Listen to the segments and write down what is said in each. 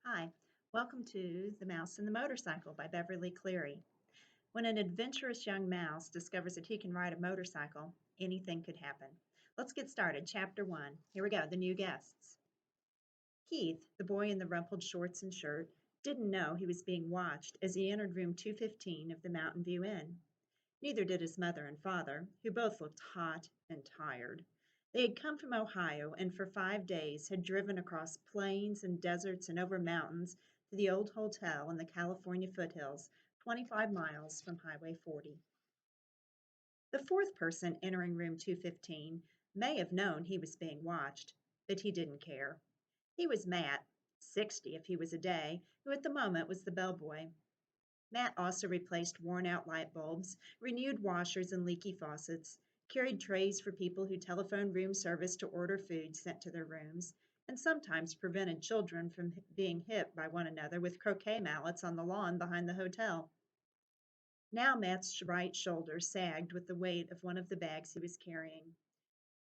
Hi, welcome to The Mouse and the Motorcycle by Beverly Cleary. When an adventurous young mouse discovers that he can ride a motorcycle, anything could happen. Let's get started. Chapter 1. Here we go, the new guests. Keith, the boy in the rumpled shorts and shirt, didn't know he was being watched as he entered room 215 of the Mountain View Inn. Neither did his mother and father, who both looked hot and tired. They had come from Ohio and for 5 days had driven across plains and deserts and over mountains to the old hotel in the California foothills, 25 miles from Highway 40. The fourth person entering room 215 may have known he was being watched, but he didn't care. He was Matt, 60 if he was a day, who at the moment was the bellboy. Matt also replaced worn out light bulbs, renewed washers and leaky faucets, carried trays for people who telephoned room service to order food sent to their rooms, and sometimes prevented children from being hit by one another with croquet mallets on the lawn behind the hotel. Now Matt's right shoulder sagged with the weight of one of the bags he was carrying.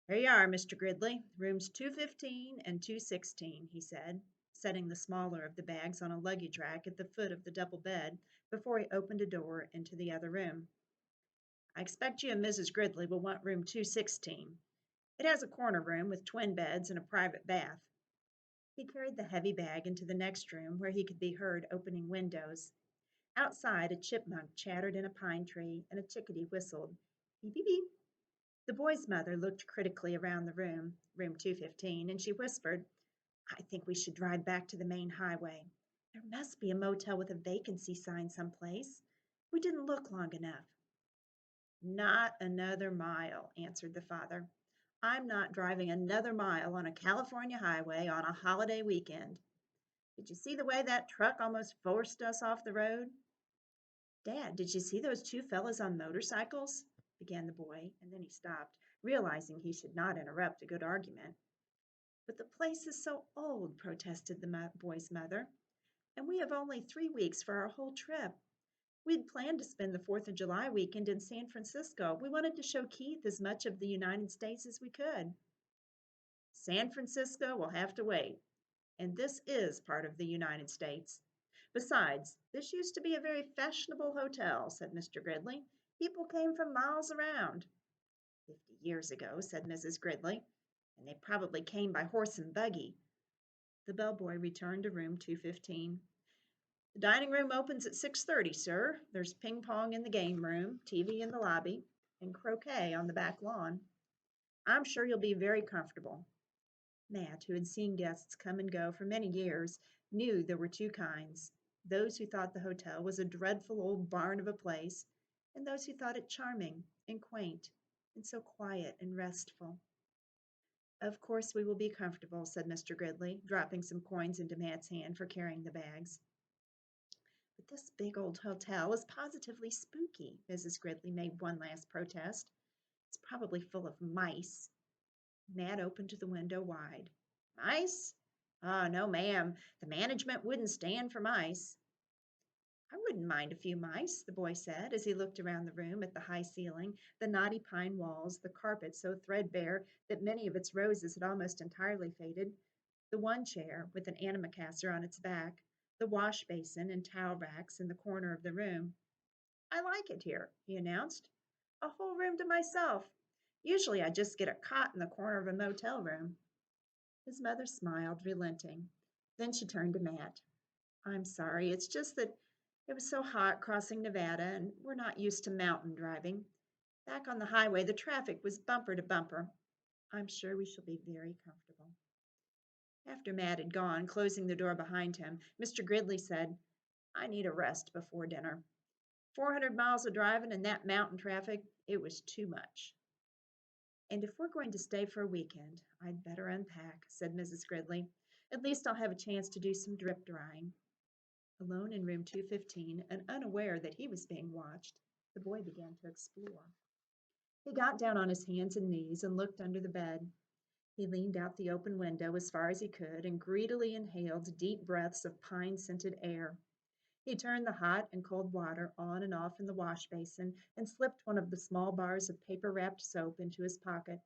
"Here you are, Mr. Gridley, rooms 215 and 216," he said, setting the smaller of the bags on a luggage rack at the foot of the double bed before he opened a door into the other room. "I expect you and Mrs. Gridley will want room 216. It has a corner room with twin beds and a private bath." He carried the heavy bag into the next room where he could be heard opening windows. Outside, a chipmunk chattered in a pine tree and a chickadee whistled. Beep, beep, beep. The boy's mother looked critically around the room 215, and she whispered, "I think we should drive back to the main highway. There must be a motel with a vacancy sign someplace. We didn't look long enough." "Not another mile," answered the father. "I'm not driving another mile on a California highway on a holiday weekend. Did you see the way that truck almost forced us off the road?" "Dad, did you see those two fellows on motorcycles?" began the boy, and then he stopped, realizing he should not interrupt a good argument. "But the place is so old," protested the boy's mother, "and we have only 3 weeks for our whole trip. We'd planned to spend the 4th of July weekend in San Francisco. We wanted to show Keith as much of the United States as we could." "San Francisco will have to wait, and this is part of the United States. Besides, this used to be a very fashionable hotel," said Mr. Gridley. "People came from miles around." "50 years ago," said Mrs. Gridley, "and they probably came by horse and buggy." The bellboy returned to room 215. "The dining room opens at 6:30, sir. There's ping pong in the game room, TV in the lobby, and croquet on the back lawn. I'm sure you'll be very comfortable." Matt, who had seen guests come and go for many years, knew there were two kinds: those who thought the hotel was a dreadful old barn of a place, and those who thought it charming and quaint and so quiet and restful. "Of course we will be comfortable," said Mr. Gridley, dropping some coins into Matt's hand for carrying the bags. "But this big old hotel is positively spooky." Mrs. Gridley made one last protest. "It's probably full of mice." Matt opened the window wide. "Mice? Oh, no, ma'am. The management wouldn't stand for mice." "I wouldn't mind a few mice," the boy said as he looked around the room at the high ceiling, the knotty pine walls, the carpet so threadbare that many of its roses had almost entirely faded, the one chair with an antimacassar on its back, the wash basin and towel racks in the corner of the room. "I like it here," he announced. "A whole room to myself. Usually I just get a cot in the corner of a motel room." His mother smiled, relenting. Then she turned to Matt. "I'm sorry. It's just that it was so hot crossing Nevada, and we're not used to mountain driving. Back on the highway, the traffic was bumper to bumper. I'm sure we shall be very comfortable." After Matt had gone, closing the door behind him, Mr. Gridley said, "I need a rest before dinner. 400 miles of driving in that mountain traffic, it was too much." "And if we're going to stay for a weekend, I'd better unpack," said Mrs. Gridley. "At least I'll have a chance to do some drip drying." Alone in room 215 and unaware that he was being watched, the boy began to explore. He got down on his hands and knees and looked under the bed. He leaned out the open window as far as he could and greedily inhaled deep breaths of pine-scented air. He turned the hot and cold water on and off in the wash basin and slipped one of the small bars of paper-wrapped soap into his pocket.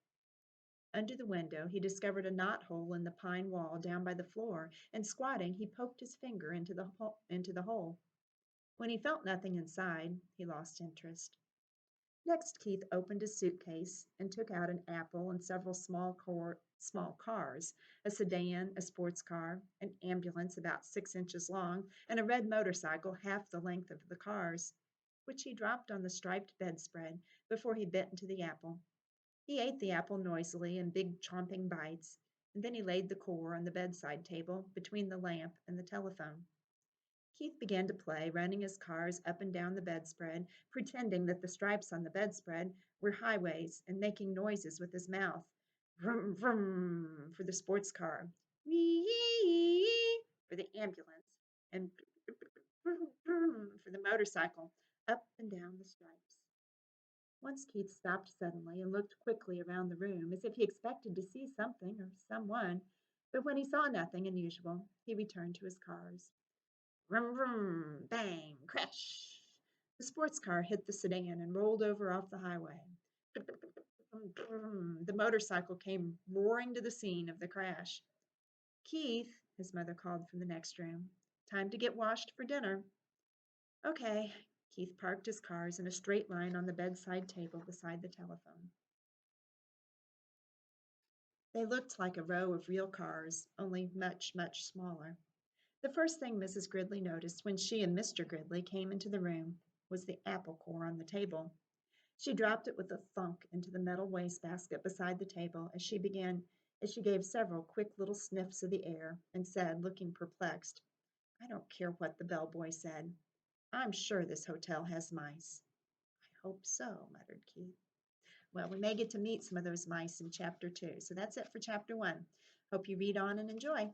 Under the window, he discovered a knot hole in the pine wall down by the floor, and squatting, he poked his finger into the hole. When he felt nothing inside, he lost interest. Next, Keith opened his suitcase and took out an apple and several small cars, a sedan, a sports car, an ambulance about 6 inches long, and a red motorcycle half the length of the cars, which he dropped on the striped bedspread before he bit into the apple. He ate the apple noisily in big chomping bites, and then he laid the core on the bedside table between the lamp and the telephone. Keith began to play, running his cars up and down the bedspread, pretending that the stripes on the bedspread were highways and making noises with his mouth. Vroom, vroom for the sports car, wee for the ambulance, and vroom, vroom for the motorcycle, up and down the stripes. Once Keith stopped suddenly and looked quickly around the room as if he expected to see something or someone, but when he saw nothing unusual, he returned to his cars. Vroom, vroom, bang, crash. The sports car hit the sedan and rolled over off the highway. The motorcycle came roaring to the scene of the crash. Keith, his mother called from the next room, time to get washed for dinner. Okay. Keith parked his cars in a straight line on the bedside table beside the telephone. They looked like a row of real cars, only much, much smaller. The first thing Mrs. Gridley noticed when she and Mr. Gridley came into the room was the apple core on the table. She dropped it with a thunk into the metal wastebasket beside the table as she gave several quick little sniffs of the air and said, looking perplexed, I don't care what the bellboy said. I'm sure this hotel has mice. I hope so, muttered Keith. Well, we may get to meet some of those mice in chapter 2. So that's it for chapter 1. Hope you read on and enjoy.